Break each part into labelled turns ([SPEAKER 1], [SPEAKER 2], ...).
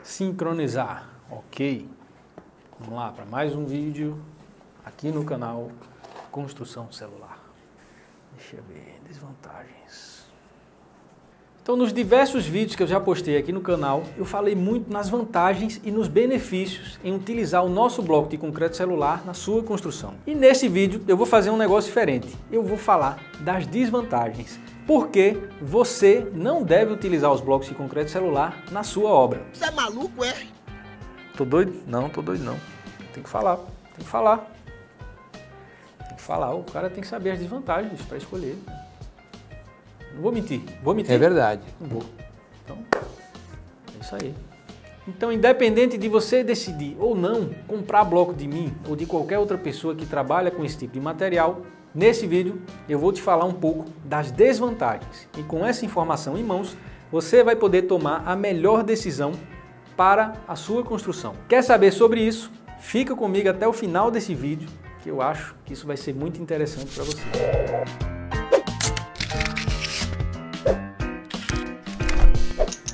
[SPEAKER 1] Sincronizar, ok. Vamos lá para mais um vídeo aqui no canal Construção Celular. Deixa eu ver, desvantagens. Então, nos diversos vídeos que eu já postei aqui no canal, eu falei muito nas vantagens e nos benefícios em utilizar o nosso bloco de concreto celular na sua construção. E nesse vídeo eu vou fazer um negócio diferente. Eu vou falar das desvantagens. Por que você não deve utilizar os blocos de concreto celular na sua obra?
[SPEAKER 2] Você é maluco, é?
[SPEAKER 1] Tô doido? Não, tô doido não. Tem que falar, tem que falar. Tem que falar, o cara tem que saber as desvantagens para escolher. Não vou mentir, vou mentir.
[SPEAKER 3] É verdade.
[SPEAKER 1] Não vou. Então, é isso aí. Então, independente de você decidir ou não comprar bloco de mim ou de qualquer outra pessoa que trabalha com esse tipo de material, nesse vídeo eu vou te falar um pouco das desvantagens. E com essa informação em mãos, você vai poder tomar a melhor decisão para a sua construção. Quer saber sobre isso? Fica comigo até o final desse vídeo, que eu acho que isso vai ser muito interessante para você.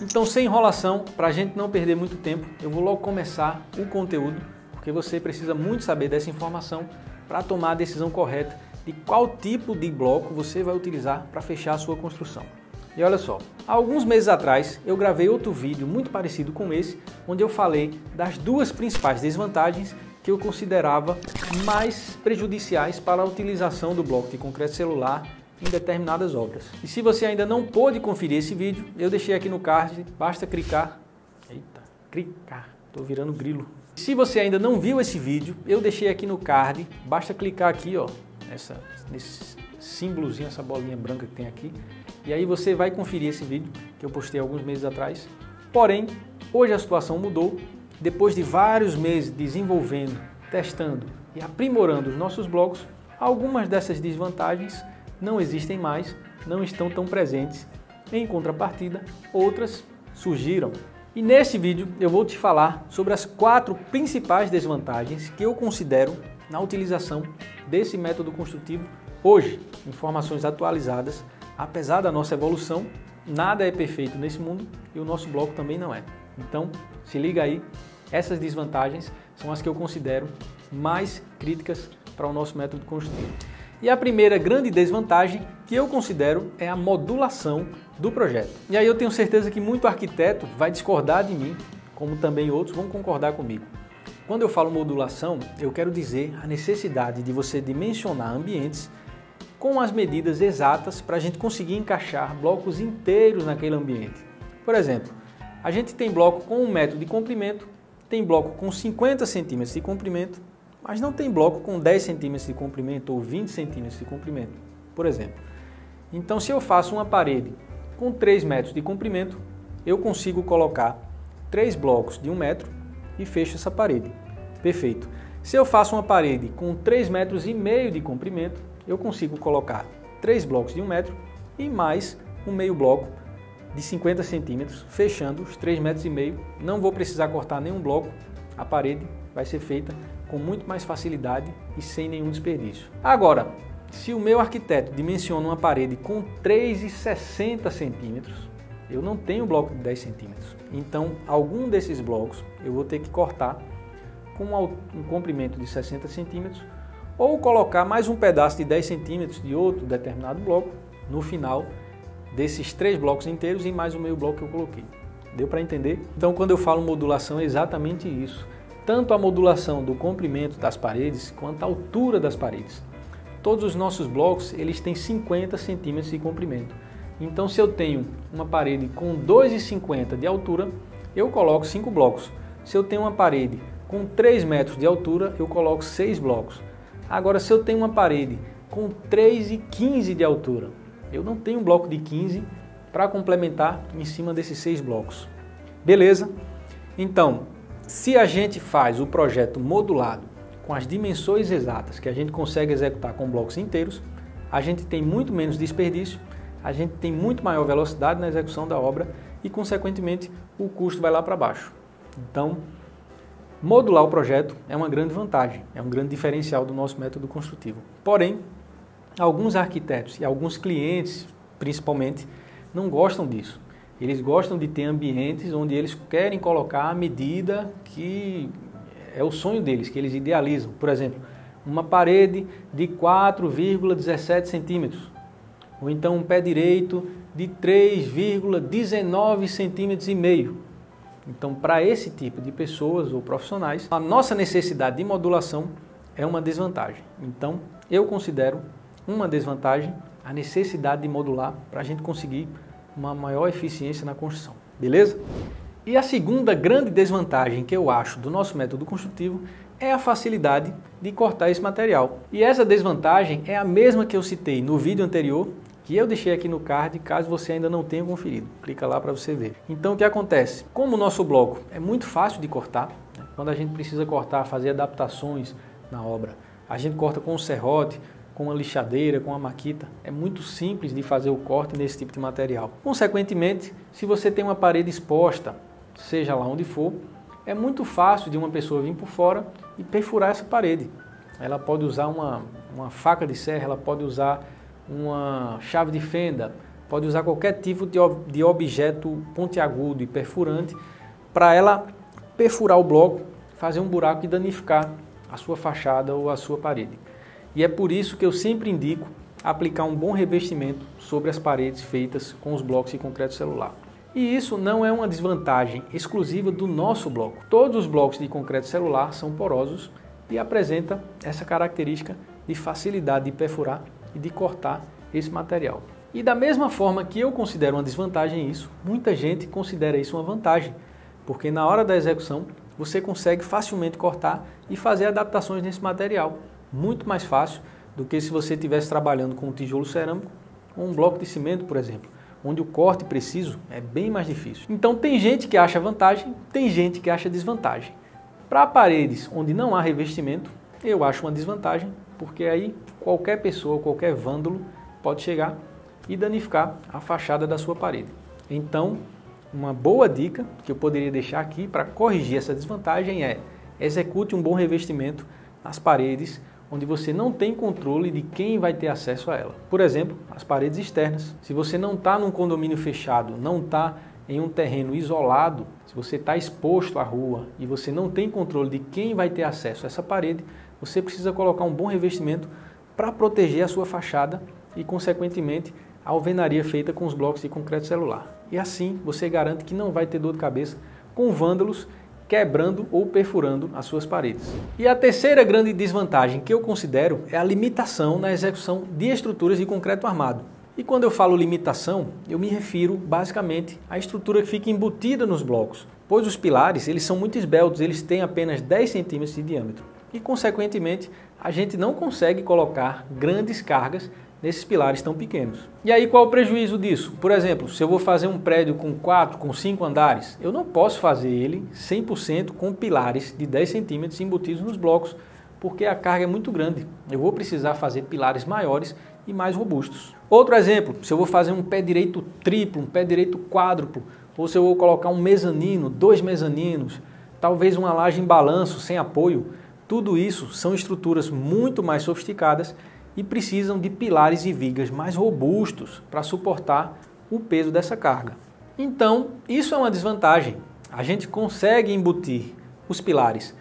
[SPEAKER 1] Então, sem enrolação, para a gente não perder muito tempo, eu vou logo começar o conteúdo, porque você precisa muito saber dessa informação para tomar a decisão correta de qual tipo de bloco você vai utilizar para fechar a sua construção. E olha só, há alguns meses atrás eu gravei outro vídeo muito parecido com esse, onde eu falei das duas principais desvantagens que eu considerava mais prejudiciais para a utilização do bloco de concreto celular em determinadas obras. E se você ainda não pôde conferir esse vídeo, eu deixei aqui no card, basta clicar. Eita, clicar, tô virando grilo. Se você ainda não viu esse vídeo, eu deixei aqui no card, basta clicar aqui, ó, nesse símbolozinho, essa bolinha branca que tem aqui, e aí você vai conferir esse vídeo que eu postei alguns meses atrás. Porém, hoje a situação mudou. Depois de vários meses desenvolvendo, testando e aprimorando os nossos blocos, algumas dessas desvantagens não existem mais, não estão tão presentes. Em contrapartida, outras surgiram. E neste vídeo eu vou te falar sobre as 4 principais desvantagens que eu considero na utilização desse método construtivo hoje. Informações atualizadas, apesar da nossa evolução, nada é perfeito nesse mundo e o nosso bloco também não é. Então, se liga aí, essas desvantagens são as que eu considero mais críticas para o nosso método construtivo. E a primeira grande desvantagem que eu considero é a modulação do projeto. E aí eu tenho certeza que muito arquiteto vai discordar de mim, como também outros vão concordar comigo. Quando eu falo modulação, eu quero dizer a necessidade de você dimensionar ambientes com as medidas exatas para a gente conseguir encaixar blocos inteiros naquele ambiente. Por exemplo, a gente tem bloco com 1 metro de comprimento, tem bloco com 50 centímetros de comprimento, mas não tem bloco com 10 centímetros de comprimento ou 20 centímetros de comprimento, por exemplo. Então, se eu faço uma parede com 3 metros de comprimento, eu consigo colocar 3 blocos de 1 metro e fecho essa parede. Perfeito. Se eu faço uma parede com 3,5 metros de comprimento, eu consigo colocar 3 blocos de 1 metro e mais um meio bloco de 50 centímetros, fechando os 3,5 metros. Não vou precisar cortar nenhum bloco, a parede vai ser feita com muito mais facilidade e sem nenhum desperdício. Agora, se o meu arquiteto dimensiona uma parede com 3,60 centímetros, eu não tenho bloco de 10 centímetros. Então, algum desses blocos eu vou ter que cortar com um comprimento de 60 centímetros ou colocar mais um pedaço de 10 centímetros de outro determinado bloco no final desses 3 blocos inteiros e mais o meio bloco que eu coloquei. Deu para entender? Então, quando eu falo modulação, é exatamente isso. Tanto a modulação do comprimento das paredes quanto a altura das paredes. Todos os nossos blocos eles têm 50 centímetros de comprimento. Então, se eu tenho uma parede com 2,50 de altura, eu coloco 5 blocos. Se eu tenho uma parede com 3 metros de altura, eu coloco 6 blocos. Agora, se eu tenho uma parede com 3,15 de altura, eu não tenho um bloco de 15 para complementar em cima desses 6 blocos. Beleza? Então, se a gente faz o projeto modulado com as dimensões exatas que a gente consegue executar com blocos inteiros, a gente tem muito menos desperdício, a gente tem muito maior velocidade na execução da obra e, consequentemente, o custo vai lá para baixo. Então, modular o projeto é uma grande vantagem, é um grande diferencial do nosso método construtivo. Porém, alguns arquitetos e alguns clientes, principalmente, não gostam disso. Eles gostam de ter ambientes onde eles querem colocar a medida que é o sonho deles, que eles idealizam. Por exemplo, uma parede de 4,17 centímetros, ou então um pé direito de 3,19 centímetros e meio. Então, para esse tipo de pessoas ou profissionais, a nossa necessidade de modulação é uma desvantagem. Então, eu considero uma desvantagem a necessidade de modular para a gente conseguir uma maior eficiência na construção. Beleza? E a segunda grande desvantagem que eu acho do nosso método construtivo é a facilidade de cortar esse material. E essa desvantagem é a mesma que eu citei no vídeo anterior, que eu deixei aqui no card, caso você ainda não tenha conferido. Clica lá para você ver. Então o que acontece? Como o nosso bloco é muito fácil de cortar, né? Quando a gente precisa cortar, fazer adaptações na obra, a gente corta com um serrote, com uma lixadeira, com uma maquita. É muito simples de fazer o corte nesse tipo de material. Consequentemente, se você tem uma parede exposta, seja lá onde for, é muito fácil de uma pessoa vir por fora e perfurar essa parede. Ela pode usar uma faca de serra, ela pode usar uma chave de fenda, pode usar qualquer tipo de objeto pontiagudo e perfurante para ela perfurar o bloco, fazer um buraco e danificar a sua fachada ou a sua parede. E é por isso que eu sempre indico aplicar um bom revestimento sobre as paredes feitas com os blocos de concreto celular. E isso não é uma desvantagem exclusiva do nosso bloco. Todos os blocos de concreto celular são porosos e apresentam essa característica de facilidade de perfurar e de cortar esse material. E da mesma forma que eu considero uma desvantagem isso, muita gente considera isso uma vantagem, porque na hora da execução você consegue facilmente cortar e fazer adaptações nesse material, muito mais fácil do que se você estivesse trabalhando com um tijolo cerâmico ou um bloco de cimento, por exemplo, onde o corte preciso é bem mais difícil. Então tem gente que acha vantagem, tem gente que acha desvantagem. Para paredes onde não há revestimento, eu acho uma desvantagem, porque aí qualquer pessoa, qualquer vândalo pode chegar e danificar a fachada da sua parede. Então, uma boa dica que eu poderia deixar aqui para corrigir essa desvantagem é: execute um bom revestimento nas paredes onde você não tem controle de quem vai ter acesso a ela. Por exemplo, as paredes externas. Se você não está num condomínio fechado, não está em um terreno isolado, se você está exposto à rua e você não tem controle de quem vai ter acesso a essa parede, você precisa colocar um bom revestimento para proteger a sua fachada e, consequentemente, a alvenaria feita com os blocos de concreto celular. E assim você garante que não vai ter dor de cabeça com vândalos quebrando ou perfurando as suas paredes. E a terceira grande desvantagem que eu considero é a limitação na execução de estruturas de concreto armado. E quando eu falo limitação, eu me refiro basicamente à estrutura que fica embutida nos blocos, pois os pilares eles são muito esbeltos, eles têm apenas 10 centímetros de diâmetro. E, consequentemente, a gente não consegue colocar grandes cargas nesses pilares tão pequenos. E aí qual o prejuízo disso? Por exemplo, se eu vou fazer um prédio com 4, com 5 andares, eu não posso fazer ele 100% com pilares de 10 centímetros embutidos nos blocos, porque a carga é muito grande. Eu vou precisar fazer pilares maiores e mais robustos. Outro exemplo, se eu vou fazer um pé direito triplo, um pé direito quádruplo, ou se eu vou colocar um mezanino, 2 mezaninos, talvez uma laje em balanço sem apoio, tudo isso são estruturas muito mais sofisticadas e precisam de pilares e vigas mais robustos para suportar o peso dessa carga. Então, isso é uma desvantagem. A gente consegue embutir os pilares,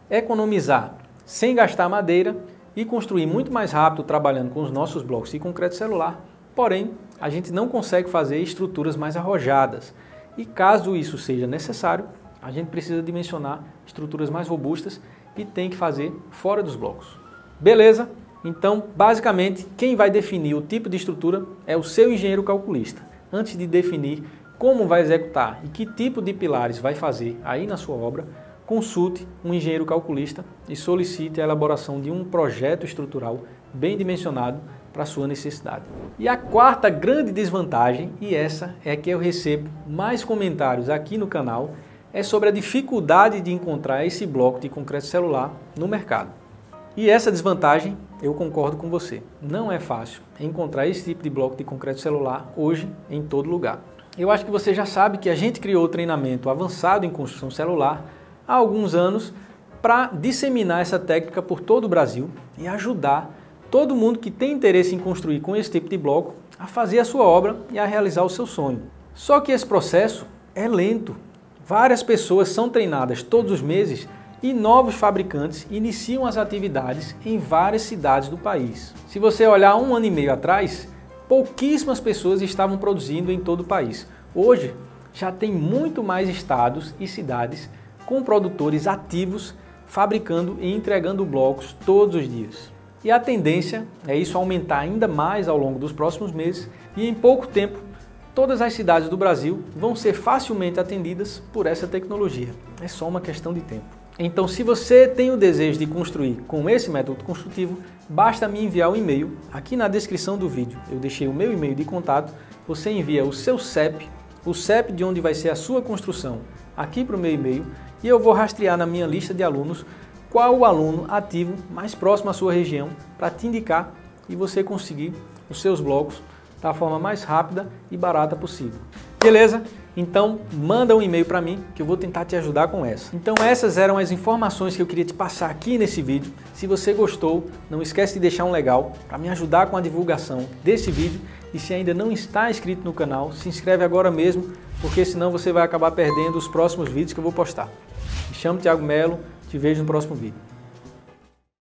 [SPEAKER 1] economizar sem gastar madeira e construir muito mais rápido trabalhando com os nossos blocos de concreto celular, porém, a gente não consegue fazer estruturas mais arrojadas. E caso isso seja necessário, a gente precisa dimensionar estruturas mais robustas e tem que fazer fora dos blocos. Beleza? Então, basicamente, quem vai definir o tipo de estrutura é o seu engenheiro calculista. Antes de definir como vai executar e que tipo de pilares vai fazer aí na sua obra, consulte um engenheiro calculista e solicite a elaboração de um projeto estrutural bem dimensionado para a sua necessidade. E a quarta grande desvantagem, e essa é que eu recebo mais comentários aqui no canal, é sobre a dificuldade de encontrar esse bloco de concreto celular no mercado. E essa desvantagem, eu concordo com você. Não é fácil encontrar esse tipo de bloco de concreto celular hoje em todo lugar. Eu acho que você já sabe que a gente criou o treinamento avançado em construção celular há alguns anos para disseminar essa técnica por todo o Brasil e ajudar todo mundo que tem interesse em construir com esse tipo de bloco a fazer a sua obra e a realizar o seu sonho. Só que esse processo é lento. Várias pessoas são treinadas todos os meses e novos fabricantes iniciam as atividades em várias cidades do país. Se você olhar 1 ano e meio atrás, pouquíssimas pessoas estavam produzindo em todo o país. Hoje, já tem muito mais estados e cidades com produtores ativos fabricando e entregando blocos todos os dias. E a tendência é isso aumentar ainda mais ao longo dos próximos meses e em pouco tempo todas as cidades do Brasil vão ser facilmente atendidas por essa tecnologia. É só uma questão de tempo. Então, se você tem o desejo de construir com esse método construtivo, basta me enviar um e-mail. Aqui na descrição do vídeo eu deixei o meu e-mail de contato. Você envia o seu CEP, o CEP de onde vai ser a sua construção, aqui para o meu e-mail, e eu vou rastrear na minha lista de alunos qual o aluno ativo mais próximo à sua região para te indicar e você conseguir os seus blocos da forma mais rápida e barata possível. Beleza? Então manda um e-mail para mim que eu vou tentar te ajudar com essa. Então essas eram as informações que eu queria te passar aqui nesse vídeo. Se você gostou, não esquece de deixar um legal para me ajudar com a divulgação desse vídeo. E se ainda não está inscrito no canal, se inscreve agora mesmo, porque senão você vai acabar perdendo os próximos vídeos que eu vou postar. Me chamo Thiago Melo, te vejo no próximo vídeo.